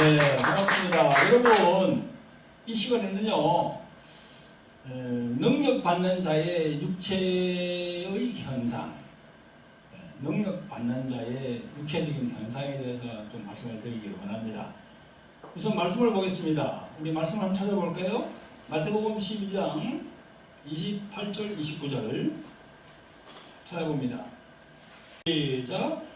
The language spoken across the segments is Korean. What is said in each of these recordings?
네, 반갑습니다. 여러분, 이 시간에는요, 능력받는 자의 육체의 현상, 능력받는 자의 육체적인 현상에 대해서 좀 말씀을 드리기를 원합니다. 우선 말씀을 보겠습니다. 우리 말씀을 한번 찾아볼까요? 마태복음 12장 28절, 29절 찾아봅니다. 시작.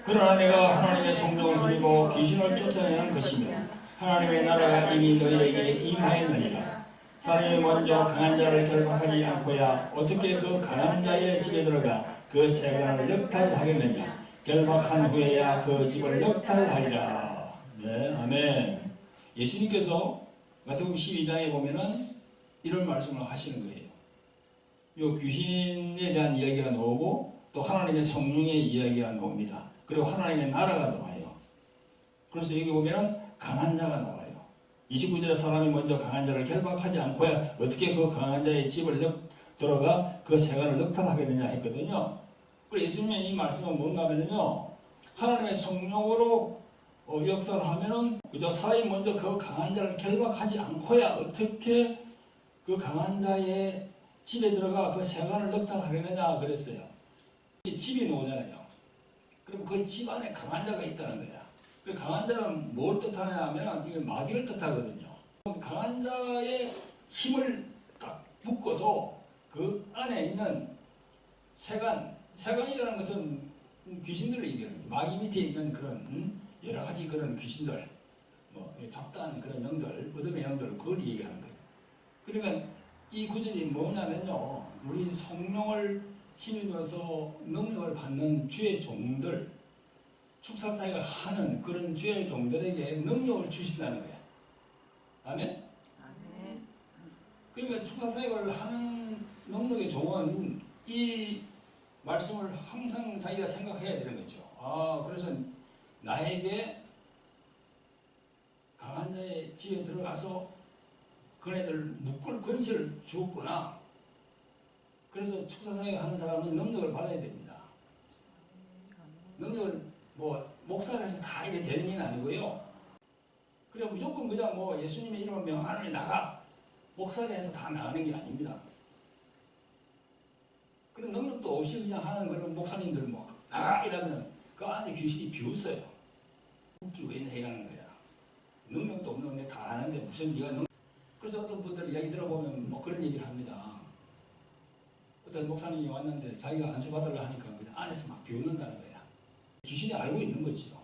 그러나 내가 하나님의 성령을 드리고 귀신을 쫓아내는 것이며 하나님의 나라가 이미 너희에게 임하였느니라. 사람이 먼저 강한 자를 결박하지 않고야 어떻게 그 강한 자의 집에 들어가 그 세관을 역탈하겠느냐. 결박한 후에야 그 집을 역탈하리라. 네, 아멘. 예수님께서 마태복음 12장에 보면은 이런 말씀을 하시는 거예요. 요 귀신에 대한 이야기가 나오고 또 하나님의 성령의 이야기가 나옵니다. 그리고 하나님의 나라가 나와요. 그래서 여기 보면은 강한 자가 나와요. 29절에 사람이 먼저 강한 자를 결박하지 않고야 어떻게 그 강한 자의 집을 들어가 그 세관을 역탈하겠느냐 했거든요. 그래서 예수님의 이 말씀은 뭔가 하면요, 하나님의 성령으로 역사를 하면은 그저 사람이 먼저 그 강한 자를 결박하지 않고야 어떻게 그 강한 자의 집에 들어가 그 세관을 역탈하겠느냐 그랬어요. 집이 나오잖아요. 그럼 그 집 안에 강한 자가 있다는 거야. 그 강한 자는 뭘 뜻하냐 하면 이게 마귀를 뜻하거든요. 강한 자의 힘을 딱 묶어서 그 안에 있는 세관이라는 것은 귀신들을 얘기하는 거예요. 마귀 밑에 있는 그런 여러 가지 그런 귀신들, 뭐 잡다한 그런 영들, 어둠의 영들, 그걸 얘기하는 거예요. 그러니까 이 구절이 뭐냐면요, 우리 성령을 힘입어서 능력을 받는 주의 종들, 축사사역을 하는 그런 주의 종들에게 능력을 주신다는 거야. 아멘? 아멘. 그러니까 축사사역을 하는 능력의 종은 이 말씀을 항상 자기가 생각해야 되는 거죠. 아, 그래서 나에게 강한 자의 집에 들어가서 그네들 묶을 권세를 주었구나. 그래서 축사사역 하는 사람은 능력을 받아야 됩니다. 능력을 목사라서 다 이게 되는 게 아니고요. 그래 무조건 그냥 예수님의 이름을 명하노니 나가, 목사를 해서 다 나가는 게 아닙니다. 그런 능력도 없이 그냥 하는 그런 목사님들 나가 이러면 그 안에 귀신이 비웃어요. 웃기고 있네 이라는 거야. 능력도 없는데 다 아는데 무슨 네가 능력. 그래서 어떤 분들 이야기 들어보면 그런 얘기를 합니다. 어떤 목사님이 왔는데 자기가 안수 받으려고 하니까 그냥 안에서 막 비웃는다는 거야. 귀신이 알고 있는 거지요.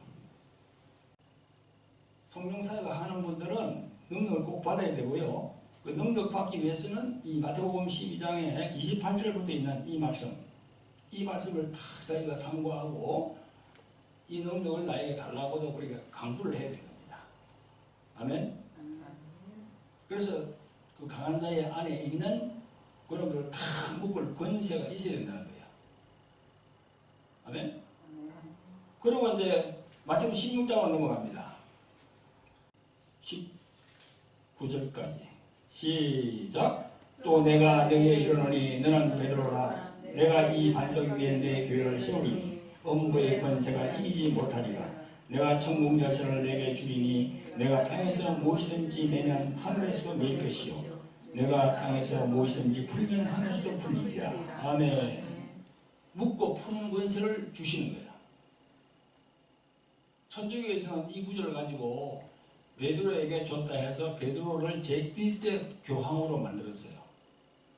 성령 사역을 하는 분들은 능력을 꼭 받아야 되고요. 그 능력 받기 위해서는 이 마태복음 12장에 28절부터 있는 이 말씀을 다 자기가 상고하고 이 능력을 나에게 달라고도 그렇게 강구를 해야 되는 겁니다. 아멘? 그래서 그 강한 자의 안에 있는 그런 걸 다 묶을 권세가 있어야 된다는 거예요. 아멘? 그리고 이제 마태복음 16장으로 넘어갑니다. 19절까지 시작. 또 내가 너에게 이르노니 너는 베드로라. 내가 이 반석 위에 내 교회를 세우리니 음부의 권세가 이기지 못하리라. 내가 천국 열쇠를 내게 주리니 내가 땅에서 무엇이든지 내면 하늘에서도 내릴 것이요 내가 땅에서 무엇이든지 풀면 하늘에서도 풀리리라. 아멘. 묶고 푸는 권세를 주시는 거예요. 천주교에서는 이 구절을 가지고 베드로에게 줬다 해서 베드로를 제1대 교황으로 만들었어요.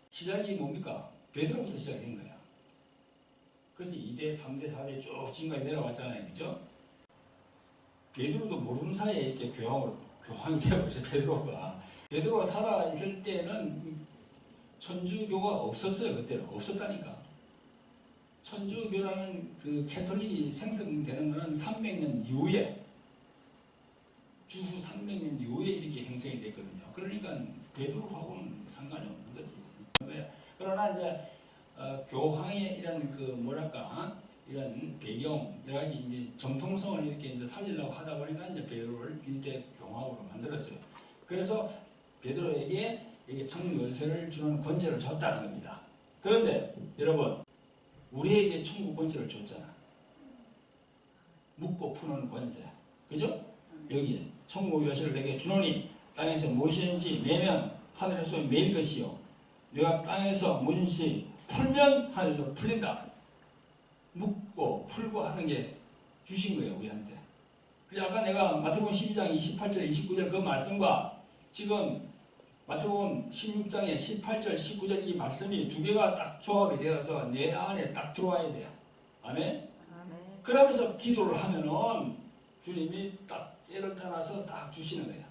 시작이 뭡니까? 베드로부터 시작된 거야. 그래서 2대, 3대, 4대 쭉 지금까지 내려왔잖아요. 그죠? 베드로도 모르는 사이에 이렇게 교황이 되어버렸어요. 베드로가 살아있을 때는 천주교가 없었어요. 그때는 없었다니까. 천주교라는 그 캐톨릭이 생성되는 것은 300년 이후에, 주후 300년 이후에 이렇게 형성이 됐거든요. 그러니까 베드로하고는 상관이 없는 거지. 그러나 이제 교황의 이런 이런 배경, 여러 가지 이제 정통성을 이렇게 이제 살리려고 하다 보니까 이제 베드로를 일대 교황으로 만들었어요. 그래서 베드로에게 이게 천국 열쇠를 주는 권세를 줬다는 겁니다. 그런데 여러분, 우리에게 천국 권세를 줬잖아. 묶고 푸는 권세. 그죠? 여기 천국 요새를 내게 주노니 땅에서 무엇이든지 매면 하늘에서 매일 것이요 내가 땅에서 무엇인지 풀면 하늘에서 풀린다. 묻고 풀고 하는 게 주신 거예요 우리한테. 그래서 아까 내가 마태복음 12장 28절 29절 그 말씀과 지금 마태복음 16장의 18절 19절 이 말씀이 두 개가 딱 조합이 되어서 내 안에 딱 들어와야 돼요. 아멘? 아멘. 그러면서 기도를 하면은 주님이 딱 때를 따라서 딱 주시는 거예요.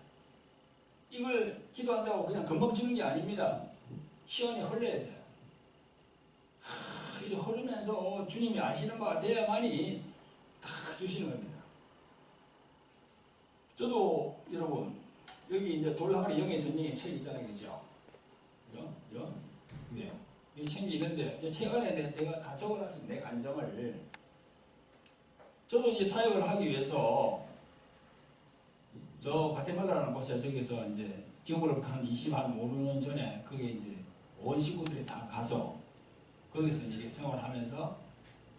이걸 기도한다고 그냥 금방 주는 게 아닙니다. 시간이 흘러야 돼요. 이렇게 흐르면서 주님이 아시는 바가 돼야만이 다 주시는 겁니다. 저도 여러분 여기 이제 돌항아리 영의 전쟁의 책 있잖아요, 그죠? 네. 이 책이 있는데 이 책 안에 내가 다 적어놨습니다. 내 감정을. 저도 이 사역을 하기 위해서 저 과테말라라는 곳에 저기서 이제 지금으로부터 한 5, 6년 전에 거기 이제 온 식구들이 다 가서 거기서 이렇게 생활하면서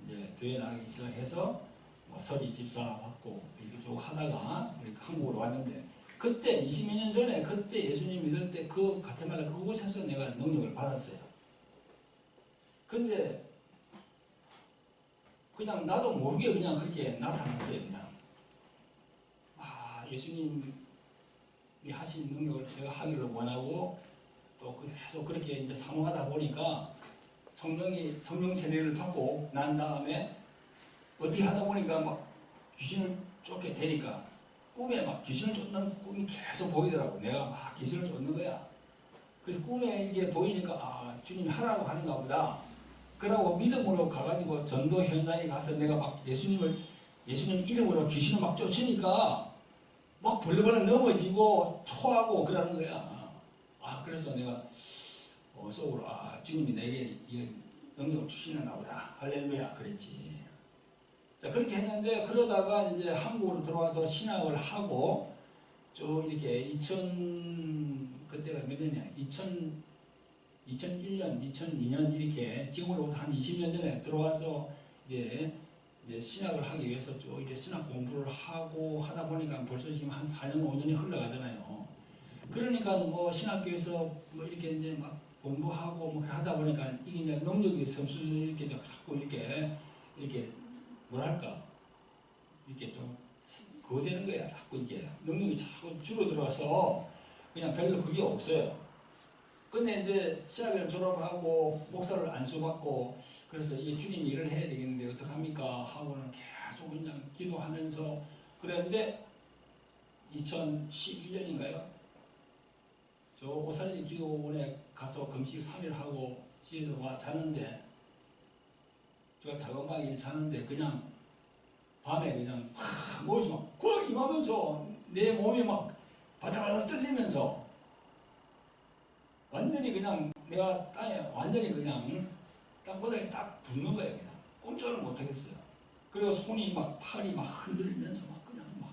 이제 교회 나가기 시작해서 뭐 서리 집사 받고 이렇게 쭉 하다가 우리 한국으로 왔는데 그때 20몇 년 전에 그때 예수님 믿을 때 그 과테말라 그곳에서 내가 능력을 받았어요. 근데 그냥 나도 모르게 그냥 그렇게 나타났어요. 그냥 예수님이 하신 능력을 내가 하기를 원하고 또 계속 그렇게 이제 사모하다 보니까 성령 세례를 받고 난 다음에 어떻게 하다 보니까 막 귀신을 쫓게 되니까 꿈에 막 귀신을 쫓는 꿈이 계속 보이더라고. 내가 막 귀신을 쫓는 거야. 그래서 꿈에 이게 보이니까 주님이 하라고 하는가 보다. 그러고 믿음으로 가가지고 전도 현장에 가서 내가 막 예수님 이름으로 귀신을 막 쫓으니까 막 벌벌 넘어지고 토하고 그러는 거야. 그래서 내가 속으로 주님이 내게 이 능력을 주시는가 보다. 할렐루야 그랬지. 자 그렇게 했는데 그러다가 이제 한국으로 들어와서 신학을 하고 쭉 이렇게 그때가 몇 년이야? 2001년, 2002년 이렇게 지금으로부터 한 20년 전에 들어와서 이제 신학을 하기 위해서 쭉 이렇게 신학 공부를 하고 하다 보니까 벌써 지금 한 4년, 5년이 흘러가잖아요. 그러니까 뭐 신학교에서 뭐 이렇게 이제 막 공부하고 뭐 하다 보니까 이게 이제 능력이 점수 이렇게 자꾸 이렇게 뭐랄까 이렇게 좀 그거 되는 거야. 자꾸 이게 능력이 자꾸 줄어들어서 그냥 별로 그게 없어요. 근데 이제 신학을 졸업하고 목사를 안수받고 그래서 이 주님 일을 해야 되겠는데 어떡합니까 하고는 계속 그냥 기도하면서 그랬는데 2011년인가요? 저 오살리 기도원에 가서 금식 3일 하고 집에 와 자는데 제가 작은 방에 자는데 그냥 밤에 그냥 모여서 막 임하면서 내 몸이 막 바닥바닥 떨리면서 완전히 그냥 내가 땅에 완전히 그냥 땅바닥에 딱 붙는 거예요. 그냥 꼼짝을 못하겠어요. 그리고 손이 막 팔이 막 흔들리면서 막 그냥 막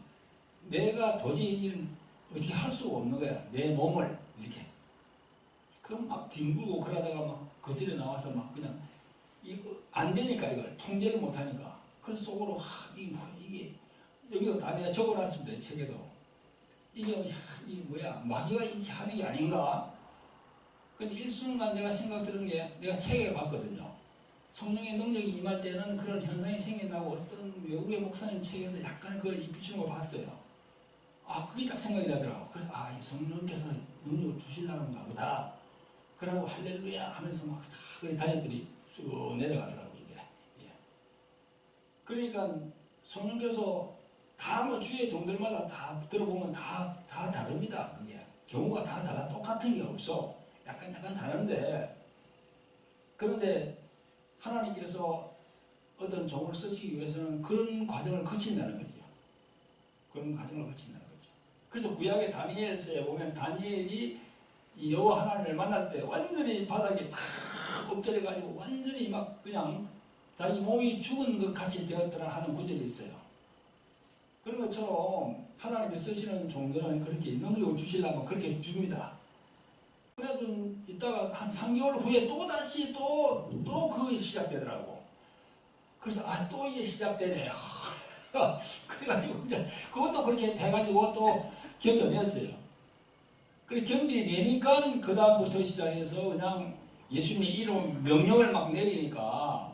내가 도저히 어떻게 할 수가 없는 거야. 내 몸을 이렇게 그럼 막 뒹굴고 그러다가 막 거슬려 나와서 막 그냥 이거 안 되니까 이걸 통제를 못하니까 그래서 속으로 이게 여기도 다 내가 적어놨습니다. 이 책에도 이게 뭐야 마귀가 이렇게 하는 게 아닌가. 근데 일순간 내가 생각 들은 게 내가 책을 봤거든요. 성령의 능력이 임할 때는 그런 현상이 생긴다고 어떤 외국의 목사님 책에서 약간 그걸 비추는 걸 봤어요. 그게 딱 생각이 나더라고. 그래서 이 성령께서 능력을 주시려는가 보다. 그러고 할렐루야 하면서 막 그 다니들이 쭉 내려가더라고 이게. 예. 그러니까 성령께서 다 뭐 주의 종들마다 다 들어보면 다 다릅니다. 그게 경우가 다 달라. 똑같은 게 없어. 약간 다른데 그런데 하나님께서 어떤 종을 쓰시기 위해서는 그런 과정을 거친다는 거죠. 그런 과정을 거친다는 거죠. 그래서 구약의 다니엘서에 보면 다니엘이 이 여호와 하나님을 만날 때 완전히 바닥에 팍 엎드려가지고 완전히 막 그냥 자기 몸이 죽은 것 같이 되었더라 하는 구절이 있어요. 그런 것처럼 하나님이 쓰시는 종들은 그렇게 능력을 주시려면 그렇게 줍니다. 그래서 이따가 한 3개월 후에 또다시 또 그게 시작되더라고. 그래서 또 이게 시작되네. 그래가지고 이제 그것도 그렇게 돼가지고 또 견뎌냈어요. 그래 견디내니까 그 다음부터 시작해서 그냥 예수님의 이름 명령을 막 내리니까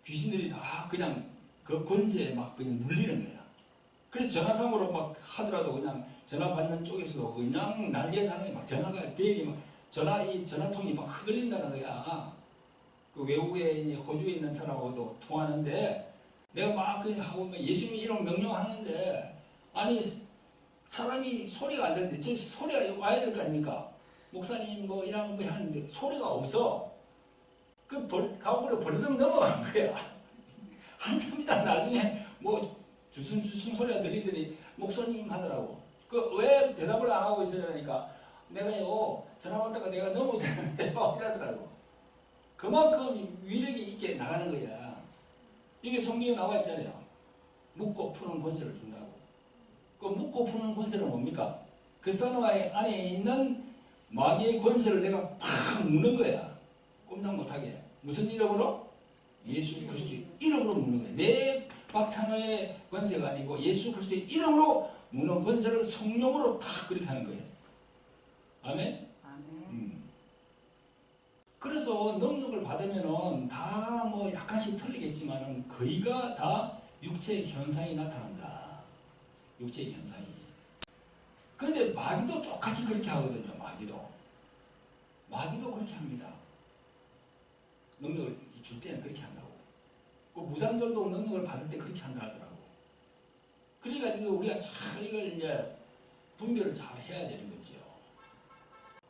귀신들이 다 그냥 그 권세에 막 그냥 눌리는 거야. 그래서 전화상으로 막 하더라도 그냥 전화 받는 쪽에서도 그냥 난리가 나는 거야. 막 전화가 벨이 막 이 전화통이 막 흔들린다는 거야. 그 외국에 호주에 있는 사람하고도 통하는데 내가 막 그냥 하고 예수님 이름 명령하는데 아니 사람이 소리가 안 되는데 저 소리가 와야 될 거 아닙니까? 목사님 뭐 이런 거 하는데 소리가 없어. 그 가운데로 벌떡 넘어간 거야. 한참 있다 나중에 뭐 주승주승 소리가 들리더니 목사님 하더라고. 그 왜 대답을 안 하고 있으려니까 내가요 전화 받다가 내가 넘어졌는데 이러더라고. 그만큼 위력이 있게 나가는 거야. 이게 성경에 나와 있잖아요. 묻고 푸는 권세를 준다고. 그 묻고 푸는 권세는 뭡니까? 그 선어 안에 있는 마귀의 권세를 내가 팍 무는 거야. 꼼짝 못하게. 무슨 이름으로? 예수 그리스도의 이름으로 무는 거야. 내 박찬호의 권세가 아니고 예수 그리스도의 이름으로 무는 권세를 성령으로 탁 그렇게 하는 거예요. 아멘? 그래서 능력을 받으면은 다 뭐 약간씩 틀리겠지만은 거의가 다 육체의 현상이 나타난다. 육체의 현상이. 근데 마귀도 똑같이 그렇게 하거든요. 마귀도 그렇게 합니다. 능력을 줄 때는 그렇게 한다고. 그 무당들도 능력을 받을 때 그렇게 한다 하더라고. 그러니까 우리가 잘 이걸 이제 분별을 잘 해야 되는 거지요.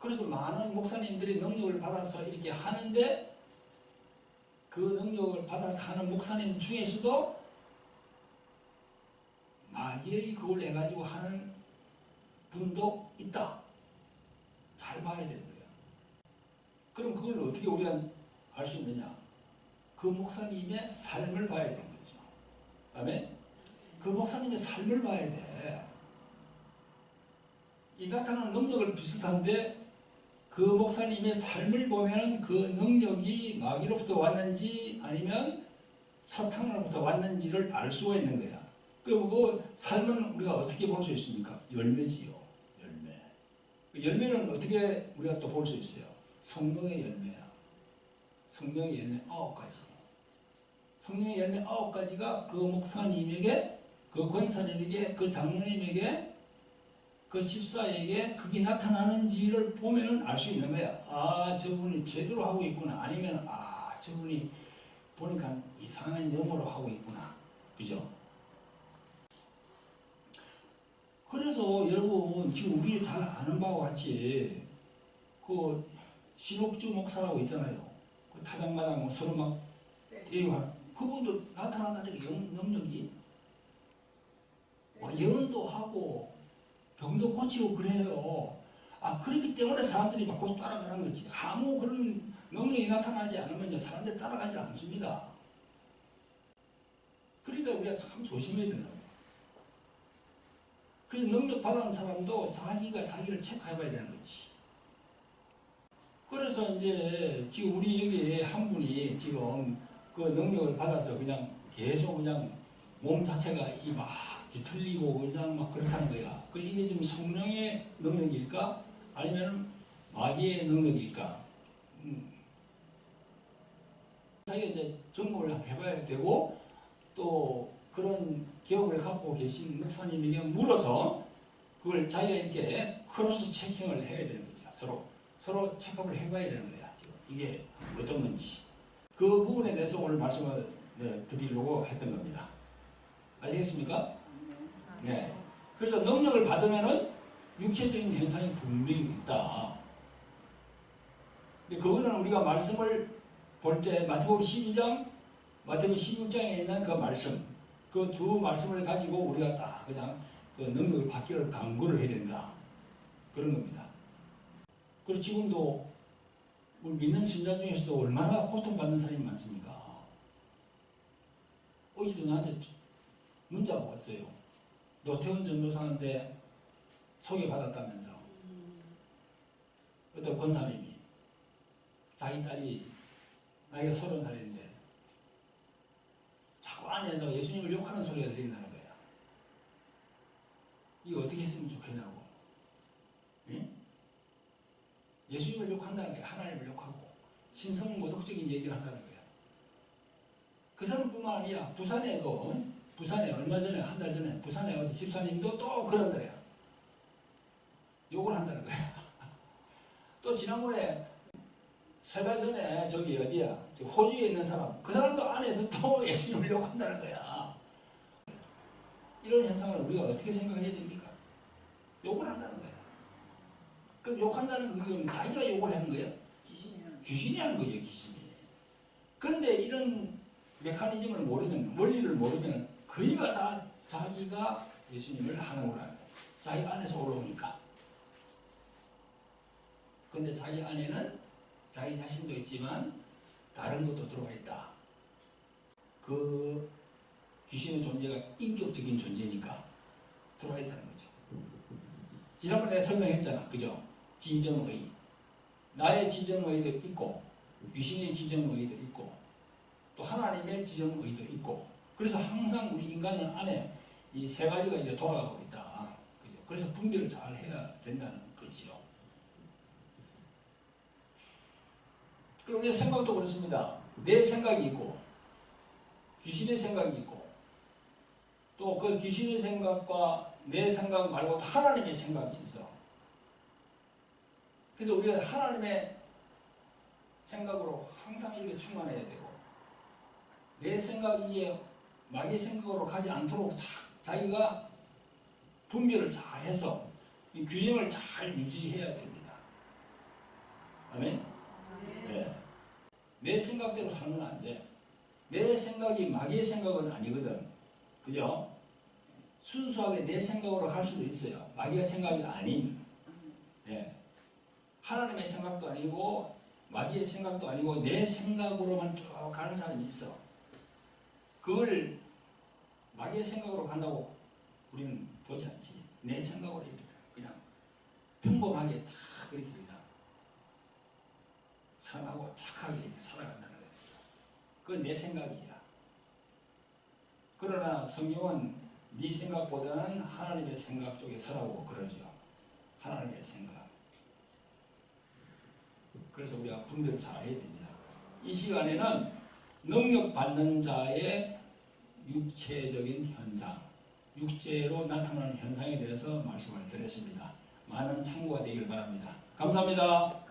그래서 많은 목사님들이 능력을 받아서 이렇게 하는데 그 능력을 받아서 하는 목사님 중에서도 마귀의 그걸 해가지고 하는 분도 있다. 잘 봐야 되는 거예요. 그럼 그걸 어떻게 우리가 알 수 있느냐? 그 목사님의 삶을 봐야 되는 거죠. 아멘? 그 목사님의 삶을 봐야 돼. 이 나타나는 능력을 비슷한데 그 목사님의 삶을 보면 그 능력이 마귀로부터 왔는지 아니면 사탄으로부터 왔는지를 알 수가 있는 거야. 그럼 그 삶은 우리가 어떻게 볼 수 있습니까? 열매지요. 열매. 그 열매는 어떻게 우리가 또 볼 수 있어요? 성령의 열매야. 성령의 열매 9가지. 성령의 열매 9가지가 그 목사님에게, 그 권사님에게, 그 장로님에게, 그 집사에게 그게 나타나는지를 보면은 알 수 있는 거야. 아, 저분이 제대로 하고 있구나. 아니면 아, 저분이 보니까 이상한 영어로 하고 있구나. 그죠? 그래서 여러분 지금 우리 잘 아는 바와 같이 그 신옥주 목사라고 있잖아요. 그 타당마당 서로 막 때리고 하는 그분도 나타난다는 게 능력이 예언도 하고 병도 고치고 그래요. 아, 그렇기 때문에 사람들이 막 곧 따라가는 거지. 아무 그런 능력이 나타나지 않으면 사람들이 따라가지 않습니다. 그러니까 우리가 참 조심해야 된다고. 그래서 능력 받은 사람도 자기가 자기를 체크해 봐야 되는 거지. 그래서 이제 지금 우리 여기 한 분이 지금 그 능력을 받아서 그냥 계속 그냥 몸 자체가 막 뒤틀리고 그냥 막 그렇다는 거야. 그 이게 좀 성령의 능력일까? 아니면 마귀의 능력일까? 자기가 이제 점검을 해봐야 되고 또 그런 기업을 갖고 계신 목사님에게 물어서 그걸 자기가 이렇게 크로스 체킹을 해야 되는 거죠. 서로 체크업을 해봐야 되는 거야. 지금 이게 어떤 건지. 그 부분에 대해서 오늘 말씀을 드리려고 했던 겁니다. 아시겠습니까? 네. 그래서 능력을 받으면은 육체적인 현상이 분명히 있다. 근데 그거는 우리가 말씀을 볼 때 마태복음 12장, 마태복음 16장에 있는 그 말씀, 그 두 말씀을 가지고 우리가 딱 그냥 그 능력을 받기를 강구를 해야 된다. 그런 겁니다. 그리고 지금도 우리 믿는 신자 중에서도 얼마나 고통받는 사람이 많습니까? 어제도 나한테 문자가 왔어요. 노태훈 전도사한테 소개받았다면서 어떤 권사님이 자기 딸이 나이가 30살인데 자꾸 안에서 예수님을 욕하는 소리가 들린다는 거야. 이거 어떻게 했으면 좋겠냐고. 응? 예수님을 욕한다는 거야. 하나님을 욕하고 신성 모독적인 얘기를 한다는 거야. 그 사람뿐만 아니라 부산에 얼마 전에 한 달 전에 부산에 어디 집사님도 또 그런다 그래요. 욕을 한다는 거야. 또 지난번에 3달 전에 저기 어디야 호주에 있는 사람 그 사람도 안에서 또 예수님을 욕한다는 거야. 이런 현상을 우리가 어떻게 생각해야 됩니까? 욕을 한다는 거야. 그럼 욕한다는 건 자기가 욕을 하는 거야? 귀신이 하는 거죠. 귀신이. 그런데 이런 메커니즘을 모르면 원리를 모르면 거의가 다 자기가 예수님을 하는 거라는 거야. 자기 안에서 올라오니까. 그런데 자기 안에는 자기 자신도 있지만 다른 것도 들어와 있다. 그 귀신의 존재가 인격적인 존재니까 들어와 있다는 거죠. 지난번에 내가 설명했잖아. 그죠? 지정의. 나의 지정의도 있고 귀신의 지정의도 있고 또 하나님의 지정의도 있고 그래서 항상 우리 인간은 안에 이 세 가지가 이제 돌아가고 있다. 그죠? 그래서 분별을 잘 해야 된다는 거지요. 그리고 내 생각도 그렇습니다. 내 생각이 있고 귀신의 생각이 있고 또 그 귀신의 생각과 내 생각 말고 또 하나님의 생각이 있어. 그래서 우리가 하나님의 생각으로 항상 이렇게 충만해야 되고 내 생각이 마귀의 생각으로 가지 않도록 자기가 분별을 잘 해서 이 균형을 잘 유지해야 됩니다. 아멘? 네. 내 생각대로 살면 안 돼. 내 생각이 마귀의 생각은 아니거든. 그죠? 순수하게 내 생각으로 할 수도 있어요. 마귀의 생각이 아닌. 네. 하나님의 생각도 아니고 마귀의 생각도 아니고 내 생각으로만 쭉 가는 사람이 있어. 그걸 마귀의 생각으로 간다고 우리는 보지 않지. 내 생각으로 이렇게 그냥 평범하게 다 그렇게 그냥 선하고 착하게 이렇게 살아간다는 거예요. 그건 내 생각이야. 그러나 성경은 네 생각보다는 하나님의 생각 쪽에 서라고 그러죠. 하나님의 생각. 그래서 우리가 분별을 잘 해야 됩니다. 이 시간에는 능력받는 자의 육체적인 현상, 육체로 나타나는 현상에 대해서 말씀을 드렸습니다. 많은 참고가 되길 바랍니다. 감사합니다.